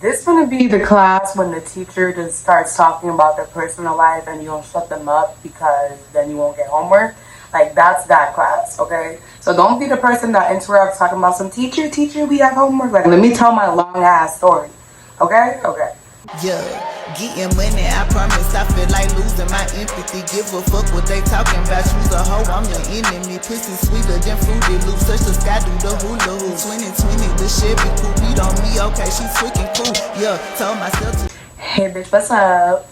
This gonna be the class when the teacher just starts talking about their personal life and you don't shut them up because then you won't get homework. Like, that's that class, okay? So don't be the person that interrupts talking about some teacher, we have homework. Like, let me tell my long ass story, okay? Okay. Yeah, getting money, I promise. I feel like losing my empathy. Give a fuck what they talking about. You's a hoe, I'm your enemy. Pussy sweeter than Fruity Loops. Touch the sky, do the hula hoop. 2020, the shit be cool. Beat on me, okay, she's freaking cool. Yeah, told myself to. Hey, bitch, what's up?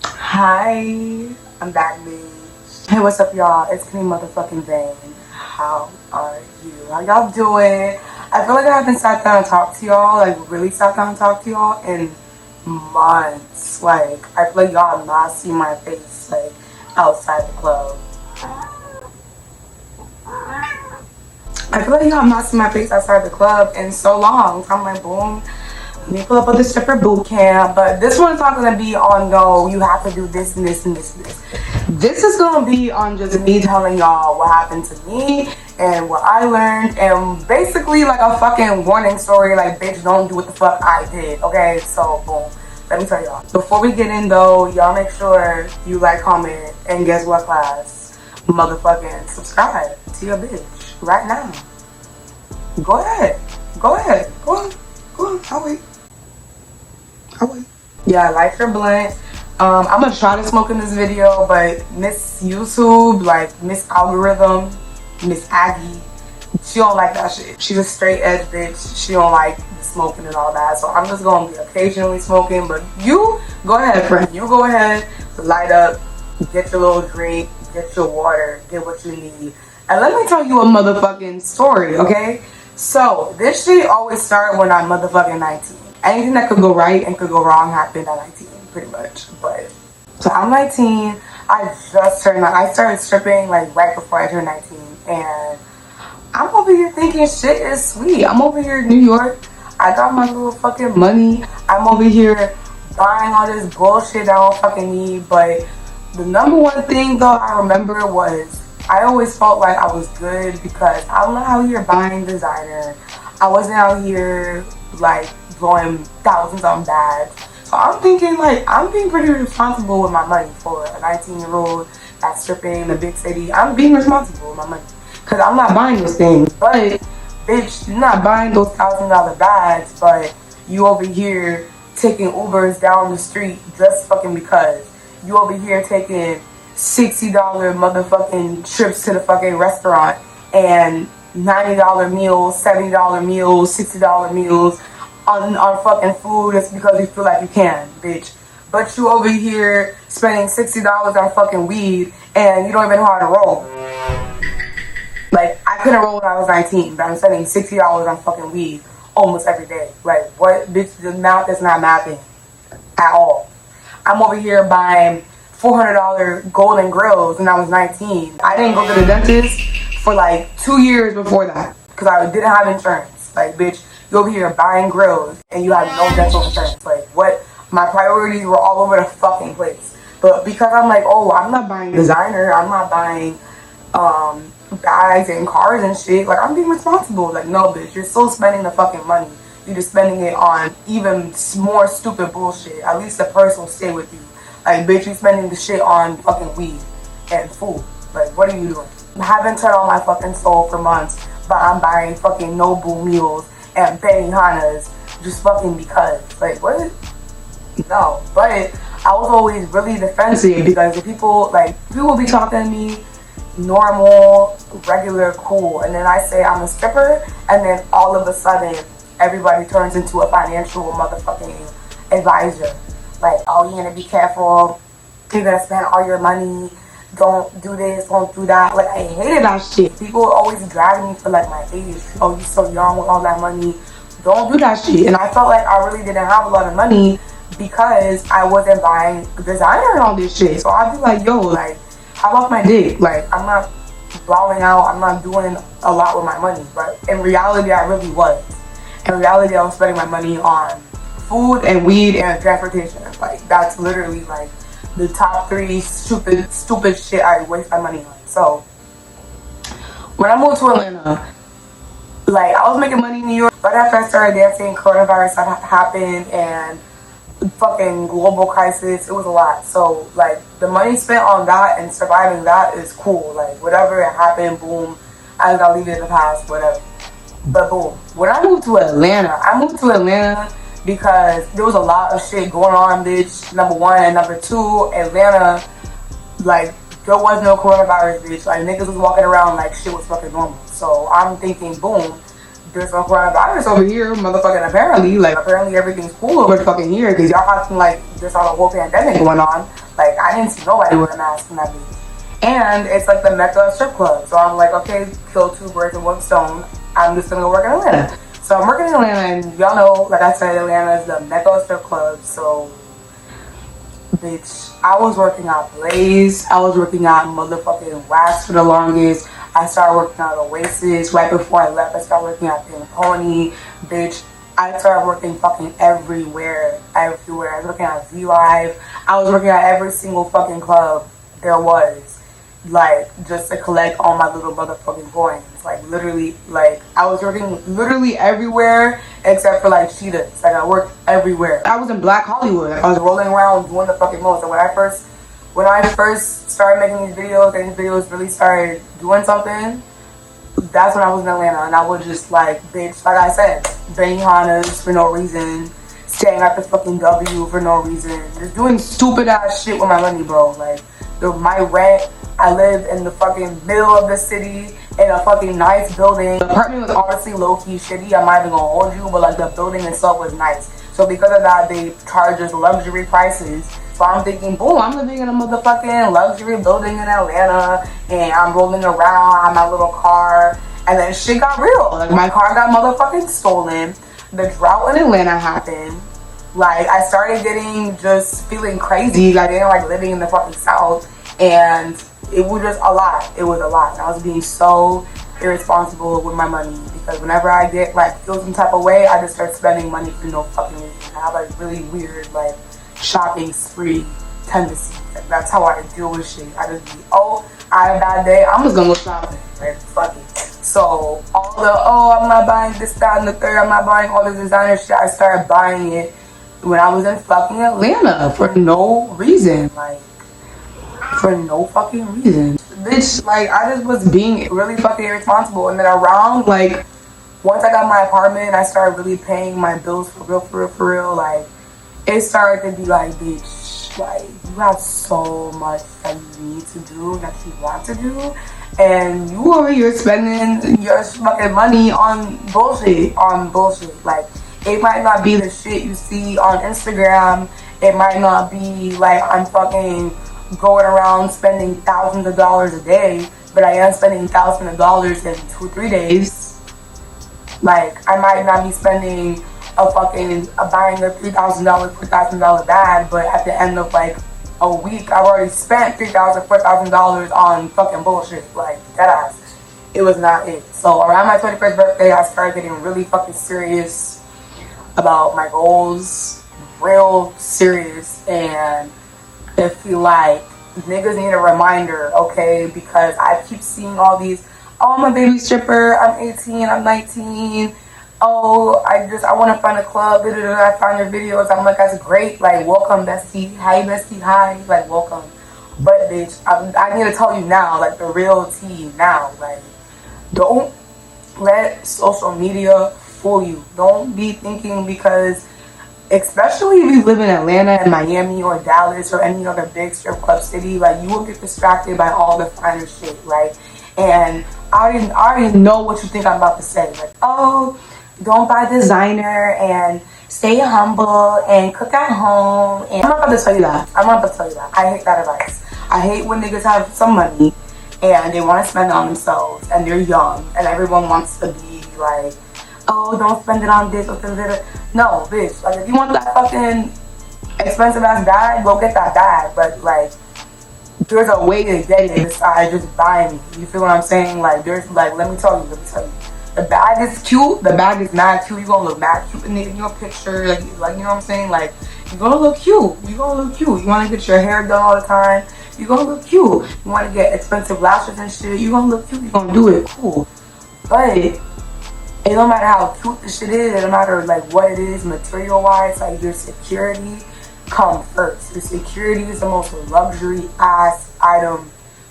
Hi, I'm back, bitch. Hey, what's up, y'all? It's Kimmy motherfucking Vaine. How are you? How y'all doing? I feel like I haven't sat down and talked to y'all, like really sat down and talked to y'all in months. Like, I feel like y'all have not seen my face, like, outside the club. I feel like y'all have not seen my face outside the club in so long. So I'm like, boom, let me pull up with the stripper boot camp. But this one's not gonna be on no, you have to do this and this and this and this. This is gonna be on just me telling y'all what happened to me and what I learned, and basically like a fucking warning story, like, bitch, don't do what the fuck I did, okay? So, boom, let me tell y'all. Before we get in though, y'all make sure you like, comment, and guess what, class? Motherfucking subscribe to your bitch right now. Go ahead. Go ahead. Go on. Go on. I'll wait. Yeah, light your blunt. I'm gonna try to smoke in this video, but Miss YouTube, like Miss Algorithm, Miss Aggie, she don't like that shit. She's a straight edge bitch. She don't like smoking and all that. So I'm just gonna be occasionally smoking, but you go ahead, friend. You go ahead, light up, get your little drink, get your water, get what you need. And let me tell you a motherfucking story, okay? So this shit always started when I'm motherfucking 19. Anything that could go right and could go wrong happened at 19, pretty much. But so I'm 19. I just turned. I started stripping like right before I turned 19, and I'm over here thinking shit is sweet. I'm over here in New York. I got my little fucking money. I'm over here buying all this bullshit I don't fucking need. But the number one thing though I remember was I always felt like I was good because I'm not out here buying designer. I wasn't out here like blowing thousands on bags. So I'm thinking like I'm being pretty responsible with my money for a 19-year-old that's stripping in a big city. I'm being responsible with my money because I'm not buying those things. But bitch, you're not buying those $1,000 bags, but you over here taking Ubers down the street just fucking because. You over here taking $60 motherfucking trips to the fucking restaurant and $90 meals, $70 meals, $60 meals on fucking food just because you feel like you can, bitch. But you over here spending $60 on fucking weed and you don't even know how to roll. Like, I couldn't roll when I was 19, but I'm spending $60 on fucking weed almost every day. Like, what, bitch? The math is not mapping at all. I'm over here buying $400 golden grills when I was 19. I didn't go to the dentist for like 2 years before that because I didn't have insurance. Like, bitch, you over here buying grills and you have no dental insurance. Like, what? My priorities were all over the fucking place. But because I'm like, oh, I'm not buying designer, I'm not buying bags and cars and shit. Like, I'm being responsible. Like, no, bitch, you're still spending the fucking money. You're just spending it on even more stupid bullshit. At least the purse will stay with you. Like, bitch, you spending the shit on fucking weed and food. Like, what are you doing? I haven't turned on my fucking soul for months, but I'm buying fucking Nobu meals and Benihanas just fucking because. Like, what? No. But I was always really defensive because the people be talking to me normal, regular, cool. And then I say I'm a stripper, and then all of a sudden, everybody turns into a financial motherfucking advisor. Like, oh, you're gonna be careful. You're gonna spend all your money. Don't do this, don't do that. Like, I hated that shit. People always drag me for like my age. Oh, you're so young with all that money. Don't do that shit. And I felt like I really didn't have a lot of money because I wasn't buying designer and all this shit. So I'd be like, yo, like, how off my dick? Like, I'm not blowing out. I'm not doing a lot with my money. But in reality, I really was. In reality, I was spending my money on food and weed and transportation. Like, that's literally like the top 3 stupid shit I waste my money on. So when I moved to Atlanta, like, I was making money in New York. Right after I started dancing, coronavirus happened and fucking global crisis. It was a lot. So like the money spent on that and surviving that is cool. Like whatever happened, boom, I gotta leave it in the past, whatever. But boom, when I moved to Atlanta, because there was a lot of shit going on, bitch. Number one, and number two, Atlanta, like there was no coronavirus, bitch. Like niggas was walking around like shit was fucking normal. So I'm thinking, boom, there's no coronavirus over here, motherfucking apparently everything's cool over fucking here, because y'all acting like there's all a whole pandemic going on. Like I didn't see nobody with a mask in that bitch. And it's like the Mecca strip club. So I'm like, okay, kill two birds with one stone. I'm just gonna go work in Atlanta. So I'm working in Atlanta, and y'all know, like I said, Atlanta is the Mecca strip club. So bitch, I was working out Blaze. I was working out motherfucking Wax for the longest. I started working out Oasis. Right before I left, I started working out Pink Pony. Bitch, I started working fucking everywhere. I was working out V-Live. I was working at every single fucking club there was. Like, just to collect all my little motherfucking coins. Like, literally, like, I was working literally everywhere except for, like, Cheetahs. Like, I worked everywhere. I was in Black Hollywood. I was rolling around doing the fucking most. And when I first started making these videos, and these videos really started doing something, that's when I was in Atlanta. And I was just like, bitch, like I said, Vaine for no reason. Staying at the fucking W for no reason. Just doing stupid ass shit with my money, bro. Like, my rent, I live in the fucking middle of the city in a fucking nice building. The apartment was honestly low-key shitty. I'm not even gonna hold you, but like the building itself was nice. So because of that, they charge us luxury prices. So I'm thinking, boom, I'm living in a motherfucking luxury building in Atlanta, and I'm rolling around, I have my little car, and then shit got real. Like my car got motherfucking stolen. The drought in Atlanta happened. Like I started just feeling crazy. Like I didn't like living in the fucking South, and it was just a lot. It was a lot. And I was being so irresponsible with my money, because whenever I get like feel some type of way, I just start spending money for no fucking reason. I have like really weird like shopping spree tendencies. Like, that's how I deal with shit. I just be, I had a bad day, I'm just gonna go shopping. Like fuck it. So all the I'm not buying this, that, and the third, I'm not buying all this designer shit, I started buying it when I was in fucking Atlanta for no reason. Like for no fucking reason. Bitch, like I just was being really fucking irresponsible. And then around like once I got my apartment, I started really paying my bills for real. Like it started to be like, bitch, like you have so much that you need to do, that you want to do, and you over here spending your fucking money on bullshit. Like it might not be the shit you see on Instagram. It might not be like I'm fucking going around spending thousands of dollars a day, but I am spending thousands of dollars in 2-3 days. Like I might not be spending buying a $3,000, $4,000 bag, but at the end of like a week, I've already spent $3,000, $4,000 on fucking bullshit. Like that ass. It was not it. So around my 21st birthday, I started getting really fucking serious about my goals, real serious, and I feel like niggas need a reminder, okay? Because I keep seeing all these, I'm a baby stripper, I'm 18, I'm 19, I want to find a club, I found your videos. I'm like, that's great, like, welcome, bestie, hi, bestie, hi, like, welcome. But, bitch, I need to tell you now, like, the real tea now, like, don't let social media fool you. Don't be thinking because, especially if you live in Atlanta and Miami or Dallas or any other big strip club city, like you will get distracted by all the finer shit, right? And I already know what you think I'm about to say. Like, don't buy designer and stay humble and cook at home. And I'm not about to tell you that. I hate that advice. I hate when niggas have some money and they want to spend it on themselves and they're young and everyone wants to be like, don't spend it on this or that. No, bitch. Like, if you want that fucking expensive ass bag, go get that bag. But, like, there's a way to get it besides just buying it. You feel what I'm saying? Like, let me tell you. The bag is cute. The bag is mad cute. You're gonna look mad cute in your picture. Like, you know what I'm saying? Like, you're gonna look cute. You wanna get your hair done all the time. You're gonna look cute. You wanna get expensive lashes and shit. You're gonna look cute. You're gonna do it. Cool. But It don't matter how cute the shit is, it don't matter like what it is material wise, like your security come first. Your security is the most luxury ass item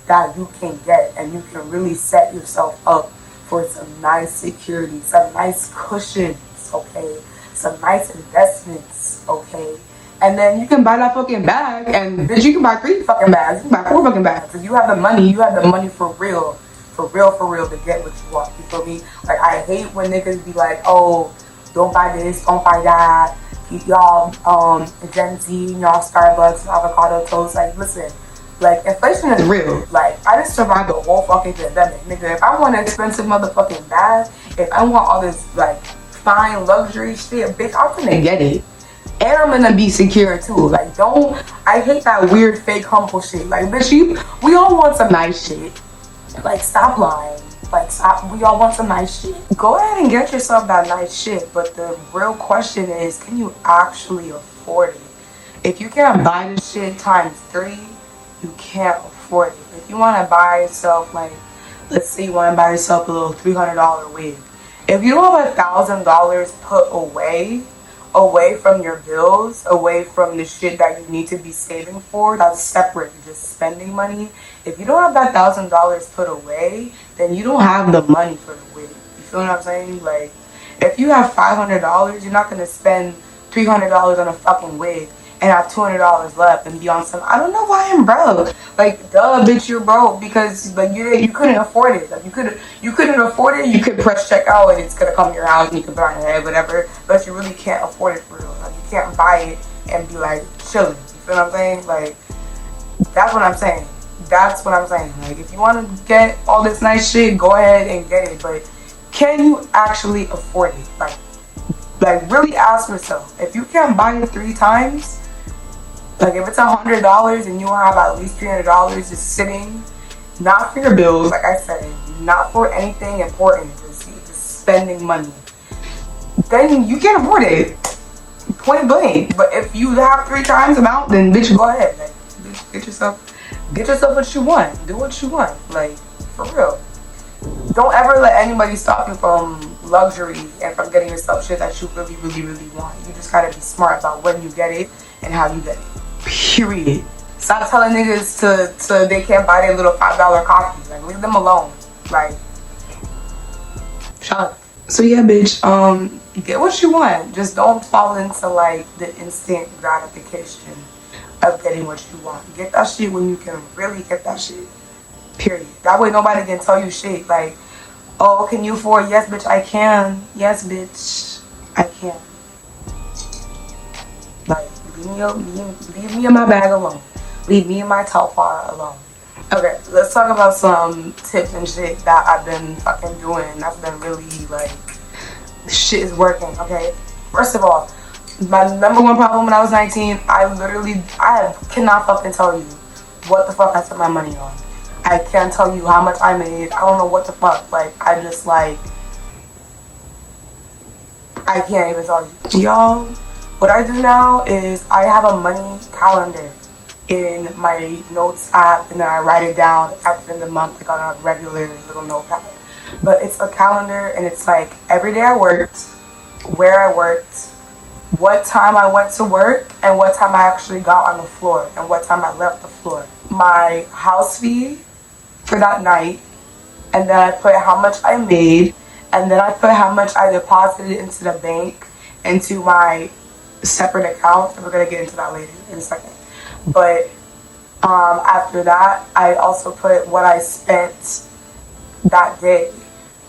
that you can get, and you can really set yourself up for some nice security, some nice cushions, okay? Some nice investments, okay? And then you can buy that fucking bag, and bitch, you can buy 3 fucking bags, you can buy 4 fucking bags. If you have the money for real. For real to get what you want, you feel me? Like, I hate when niggas be like, oh, don't buy this, don't buy that, keep y'all Gen Z, y'all Starbucks, avocado toast. Like, listen, like, inflation is real. Like, I just survived the whole fucking pandemic, nigga. If I want an expensive motherfucking bag, if I want all this, like, fine luxury shit, bitch, I'm gonna get it. And I'm gonna be secure too. Like, I hate that weird fake humble shit. Like, bitch, we all want some nice shit. Like, stop lying. Like, stop. We all want some nice shit. Go ahead and get yourself that nice shit. But the real question is, can you actually afford it? If you can't buy this shit times 3, you can't afford it. If you want to buy yourself, like, let's say you want to buy yourself a little $300 wig. If you don't have $1,000 put away from your bills, away from the shit that you need to be saving for, that's separate, just spending money. If you don't have that $1,000 put away, then you don't have the money for the wig. You feel what I'm saying? Like, if you have $500, you're not gonna spend $300 on a fucking wig and have $200 left and be on some, I don't know why I'm broke. Like, duh, bitch, you're broke because, like, you couldn't afford it. Like, you couldn't afford it. You could press checkout and it's gonna come to your house and you can put it on your head, whatever. But you really can't afford it for real. Like, you can't buy it and be like chilling. You feel what I'm saying? Like, that's what I'm saying. That's what I'm saying. Like, if you want to get all this nice shit, go ahead and get it. But can you actually afford it? Like really ask yourself. If you can't buy it 3 times, like if it's $100 and you have at least $300 just sitting, not for your bills, like I said, not for anything important, just spending money, then you can't afford it. Point blank. But if you have 3 times amount, then bitch, go ahead. Like, bitch, get yourself what you want. Do what you want. Like, for real. Don't ever let anybody stop you from luxury and from getting yourself shit that you really, really, really want. You just gotta be smart about when you get it and how you get it. Period. Stop telling niggas to they can't buy their little $5 coffee. Like, leave them alone. Like, shut up. So yeah, bitch, get what you want. Just don't fall into like the instant gratification of getting what you want. Get that shit when you can really get that shit. Period. That way nobody can tell you shit like, oh, can you afford? Yes, bitch, I can. Yes, bitch, I can. Like, leave me in my bag alone. Leave me in my top bar alone. Okay, let's talk about some tips and shit that I've been fucking doing. That's been really like, shit is working, okay? First of all, my number 1 problem when I was 19, I cannot fucking tell you what the fuck I spent my money on. I can't tell you how much I made. I don't know what the fuck. Like, I just like, I can't even tell you. Y'all, what I do now is I have a money calendar in my notes app, and then I write it down at the end of the month, like on a regular little notepad. But it's a calendar, and it's like every day I worked, where I worked, what time I went to work, and what time I actually got on the floor, and what time I left the floor. My house fee for that night, and then I put how much I made, and then I put how much I deposited into the bank, into my separate account, and we're gonna get into that later in a second. But after that, I also put what I spent that day.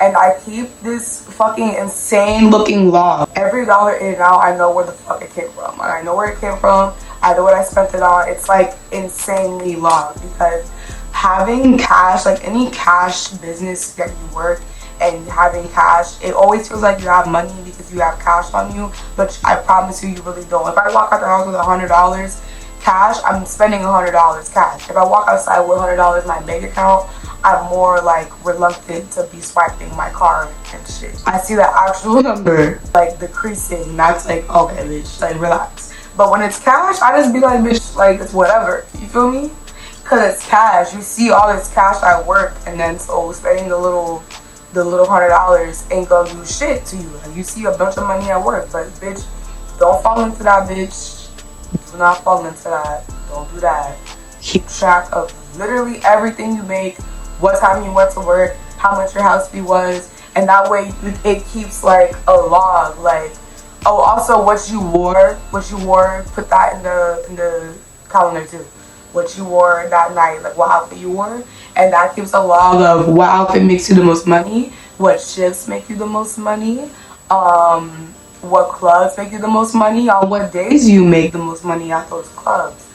And I keep this fucking insane looking log. Every dollar in and out, I know where the fuck it came from. And I know where it came from. I know what I spent it on. It's like insanely long, because having cash, like any cash business that you work and having cash, it always feels like you have money because you have cash on you, but I promise you really don't. If I walk out the house with $100 cash, I'm spending $100 cash. If I walk outside with $100 in my bank account, I'm more like reluctant to be swiping my card and shit. I see the actual number like decreasing, that's like, okay, bitch, like relax. But when it's cash, I just be like, bitch, like it's whatever. You feel me? Cause it's cash. You see all this cash at work, and then so spending a little the little $100 ain't gonna do shit to you. Like, you see a bunch of money at work, but bitch, don't fall into that, bitch. Do not fall into that. Don't do that. Keep track of literally everything you make, what time you went to work, how much your house fee was, and that way it keeps like a log. Like, oh, also what you wore, put that in the calendar too. What you wore that night, like what outfit you wore, and that keeps a log of what outfit makes you the most money, what shifts make you the most money, what clubs make you the most money, on what days you make the most money at those clubs.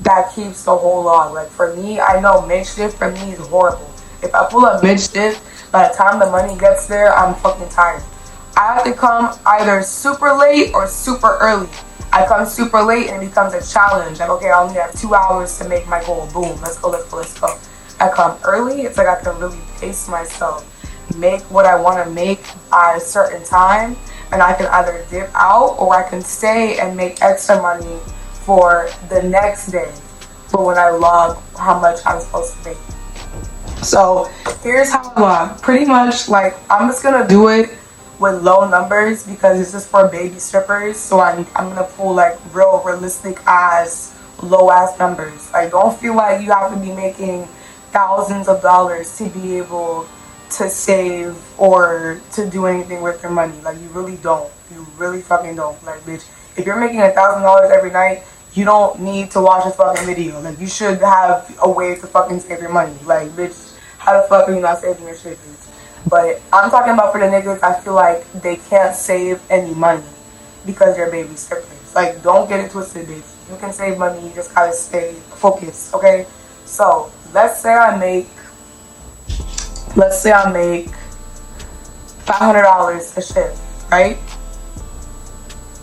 That keeps the whole log. Like for me, I know mid-shift for me is horrible. If I pull up mid-shift, by the time the money gets there, I'm fucking tired. I have to come either super late or super early. I come super late and it becomes a challenge. Like, okay, I only have 2 hours to make my goal. Boom, let's go, let's go, let's go. I come early, it's like I can really pace myself. Make what I want to make by a certain time, and I can either dip out or I can stay and make extra money for the next day for when I log how much I'm supposed to make. So here's how I log. Pretty much, like, I'm just gonna do it with low numbers because this is for baby strippers, so I'm gonna pull like real realistic ass low ass numbers. Like, don't feel like you have to be making thousands of dollars to be able to save or to do anything with your money. Like, you really don't. You really fucking don't. Like, bitch, if you're making $1,000 every night, you don't need to watch a fucking video. Like, you should have a way to fucking save your money. Like, bitch, how the fuck are you not saving your shit, bitch? But I'm talking about for the niggas, I feel like they can't save any money because they're baby strippers. Like, don't get it twisted, bitch. You can save money, you just gotta stay focused, okay? So, let's say I make $500 a shift, right?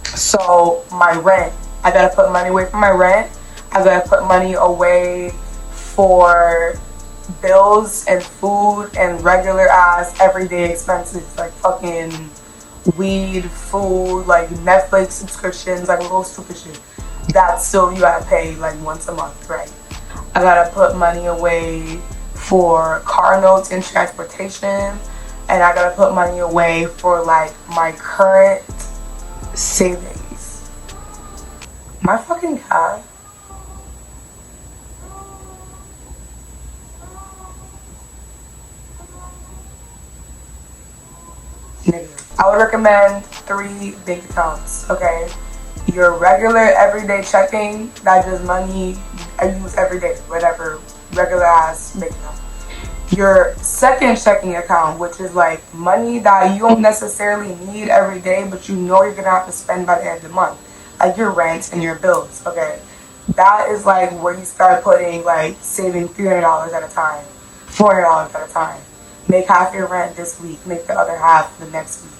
So, my rent, I gotta put money away for my rent. I gotta put money away for bills and food and regular ass everyday expenses like fucking weed, food, like Netflix subscriptions, like little stupid shit. That still you gotta pay like once a month, right? I gotta put money away for car notes and transportation, and I gotta put money away for like my current savings. My fucking cat. I would recommend 3 bank accounts, okay? Your regular everyday checking, that just money I use every day, whatever, regular ass bank account. Your second checking account, which is like money that you don't necessarily need every day, but you know you're gonna have to spend by the end of the month, like your rent and your bills, okay? That is like where you start putting like saving $300 at a time, $400 at a time. Make half your rent this week, make the other half the next week.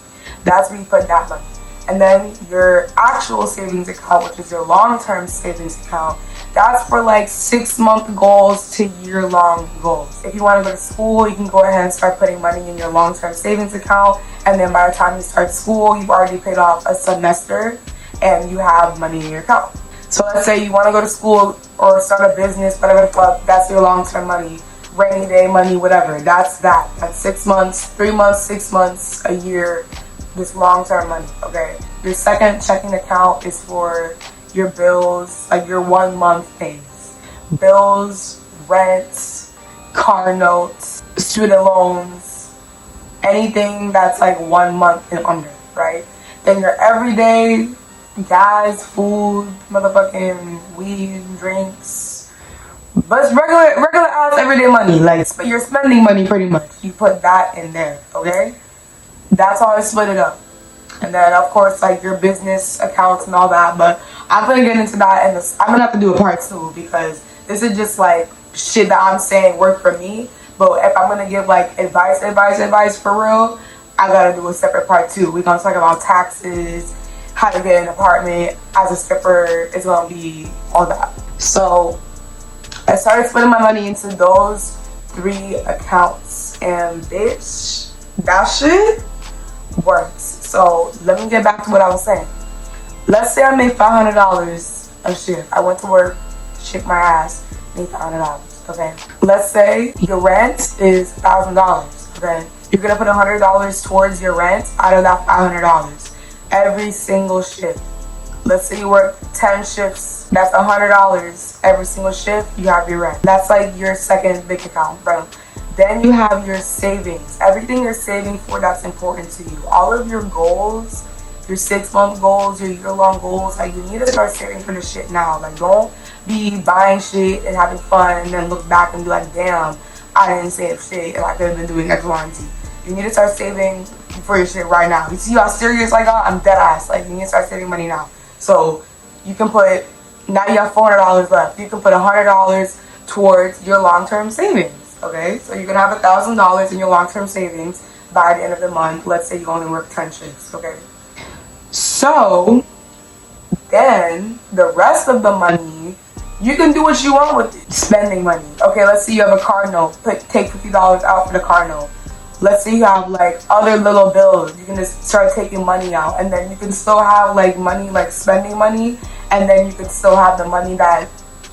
That's where you put that money. And then your actual savings account, which is your long-term savings account, that's for like 6-month goals to year-long goals. If you want to go to school, you can go ahead and start putting money in your long-term savings account. And then by the time you start school, you've already paid off a semester and you have money in your account. So let's say you want to go to school or start a business, whatever the fuck, that's your long-term money. Rainy day money, whatever. That's 6 months, 3 months, 6 months, a year, this long-term money, okay? Your second checking account is for your bills, like your 1 month things. Bills, rent, car notes, student loans, anything that's like 1 month and under, right? Then your everyday gas, food, motherfucking weed, drinks, but it's regular ass everyday money. Like, you're spending money pretty much. You put that in there, okay? That's how I split it up. And then, of course, like your business accounts and all that. But I'm going to get into that. And I'm going to have to do a part 2 because this is just like shit that I'm saying work for me. But if I'm going to give like advice for real, I got to do a separate part 2. We're going to talk about taxes, how to get an apartment as a stripper. It's going to be all that. So I started splitting my money into those 3 accounts. And bitch, that shit works. So let me get back to what I was saying. Let's say I made $500 a shift. I went to work, shook my ass, made $500. Okay. Let's say your rent is $1,000. Okay. You're gonna put $100 towards your rent out of that $500 every single shift. Let's say you work 10 shifts, that's $100 every single shift. You have your rent. That's like your second bank account, bro. Then you have your savings. Everything you're saving for that's important to you. All of your goals, your 6-month goals, your year-long goals, like you need to start saving for this shit now. Like don't be buying shit and having fun and then look back and be like, damn, I didn't save shit and I could have been doing X, Y, and Z. You need to start saving for your shit right now. You see how serious I got? I'm dead ass. Like you need to start saving money now. So you can put, now you have $400 left. You can put $100 towards your long-term savings. Okay, so you're gonna have $1,000 in your long-term savings by the end of the month. Let's say you only work 10 shifts. Okay, so then the rest of the money you can do what you want with it. Spending money. Okay, let's say you have a car note. Take $50 out for the car note. Let's say you have like other little bills. You can just start taking money out, and then you can still have like money, like spending money, and then you can still have the money that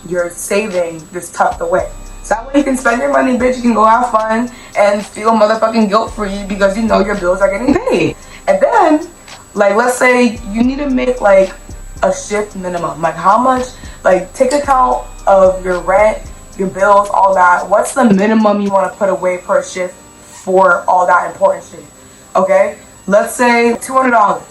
you're saving just tucked away. So that way you can spend your money, bitch. You can go have fun and feel motherfucking guilt-free because you know your bills are getting paid. And then, like, let's say you need to make like a shift minimum. Like how much, like take account of your rent, your bills, all that. What's the minimum you want to put away per shift for all that important shit? Okay, let's say $200.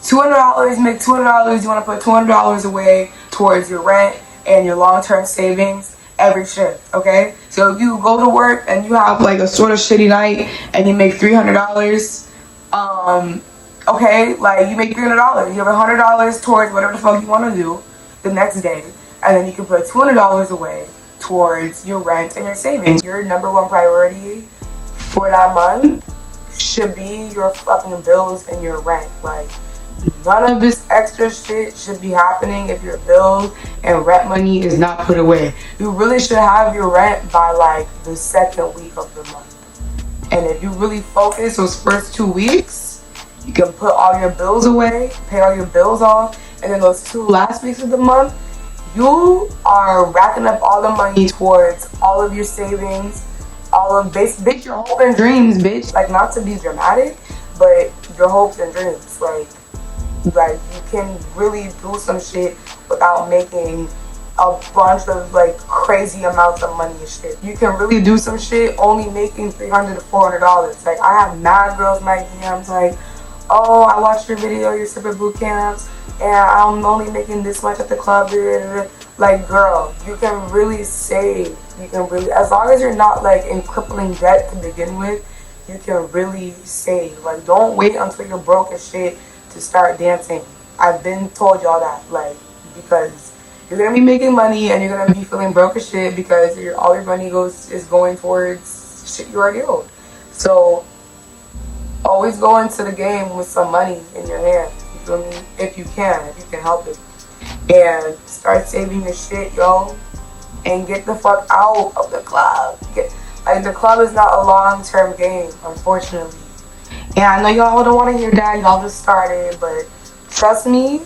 $200, make $200. You want to put $200 away towards your rent and your long-term savings every shift. Okay, so if you go to work and you have like a sort of shitty night and you make $300, okay, like you make $300, you have $100 towards whatever the fuck you want to do the next day, and then you can put $200 away towards your rent and your savings. Your number one priority for that month should be your fucking bills and your rent. Like none of this extra shit should be happening if your bills and rent money is not put away. You really should have your rent by like the second week of the month. And if you really focus those first 2 weeks, you can put all your bills away, pay all your bills off, and then those 2 last weeks of the month, you are racking up all the money towards all of your savings, all of bitch, your hopes and dreams, bitch. Like not to be dramatic, but your hopes and dreams. Like you can really do some shit without making a bunch of like crazy amounts of money and shit. You can really do some shit only making $300 to $400. Like I have mad girls in my DMs like, oh, I watched your video, your stripper boot camps, and I'm only making this much at the club. Like girl, you can really save. You can really, as long as you're not like in crippling debt to begin with, you can really save. Like don't wait until you're broke as shit to start dancing. I've been told y'all that, like, because you're gonna be making money and you're gonna be feeling broke as shit because all your money is going towards shit you already owed. So always go into the game with some money in your hand. You feel me? If you can help it, and start saving your shit, yo, and get the fuck out of the club. Like the club is not a long-term game, unfortunately. And I know y'all don't want to hear that, y'all just started, but trust me,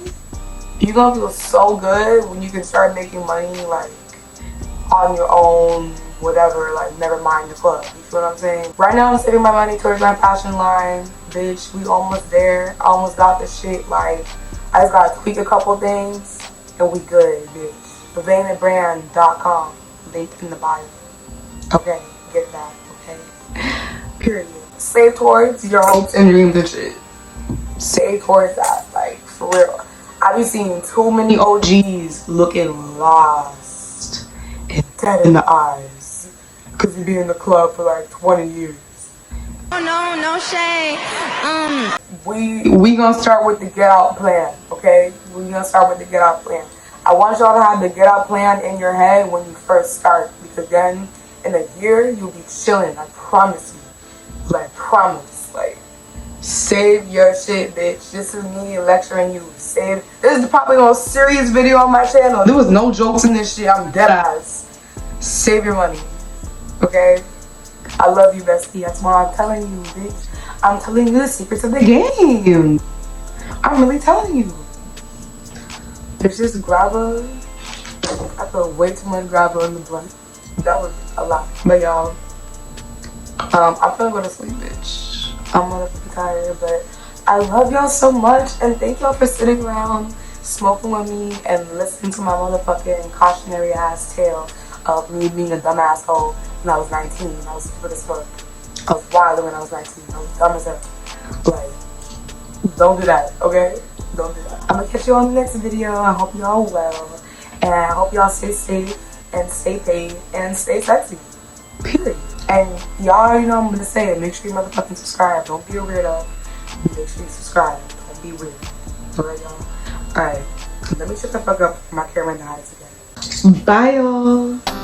you're gonna feel so good when you can start making money like on your own, whatever, like never mind the club. You feel what I'm saying? Right now I'm saving my money towards my fashion line, bitch. We almost there. I almost got the shit. Like I just gotta tweak a couple things and we good, bitch. VaineBrand.com, link in the bio. Okay, get that, okay? Period. Save towards your hopes and dreams and shit. Save towards that, like, for real. I be seeing too many OGs looking lost and dead in the eyes because you be in the club for like 20 years. No shade. We gonna start with the get out plan, okay? We gonna start with the get out plan. I want y'all to have the get out plan in your head when you first start, because then in a year you'll be chilling. I promise you. Like promise. Like save your shit, bitch. This is me lecturing you. Save. This is probably the most serious video on my channel. There was no jokes in this shit. I'm dead ass. Save your money, okay? I love you, bestie. That's why I'm telling you, bitch. I'm telling you the secrets of the game. I'm really telling you. There's this grabber. I put way too much grabber in the blunt. That was a lot. But y'all, I'm gonna go to sleep, bitch. I'm motherfucking tired, but I love y'all so much, and thank y'all for sitting around, smoking with me, and listening to my motherfucking cautionary ass tale of me being a dumb asshole when I was 19. I was stupid as fuck. I was wild when I was 19. I was dumb as hell. Like, don't do that, okay? Don't do that. I'm gonna catch you on the next video. I hope y'all well, and I hope y'all stay safe and stay paid and stay sexy. Period. And y'all already know I'm gonna say it. Make sure you motherfucking subscribe. Don't be a weirdo. Make sure you subscribe. Don't be weird. Alright, y'all. Alright. Let me shut the fuck up before my camera dies again. Bye, y'all.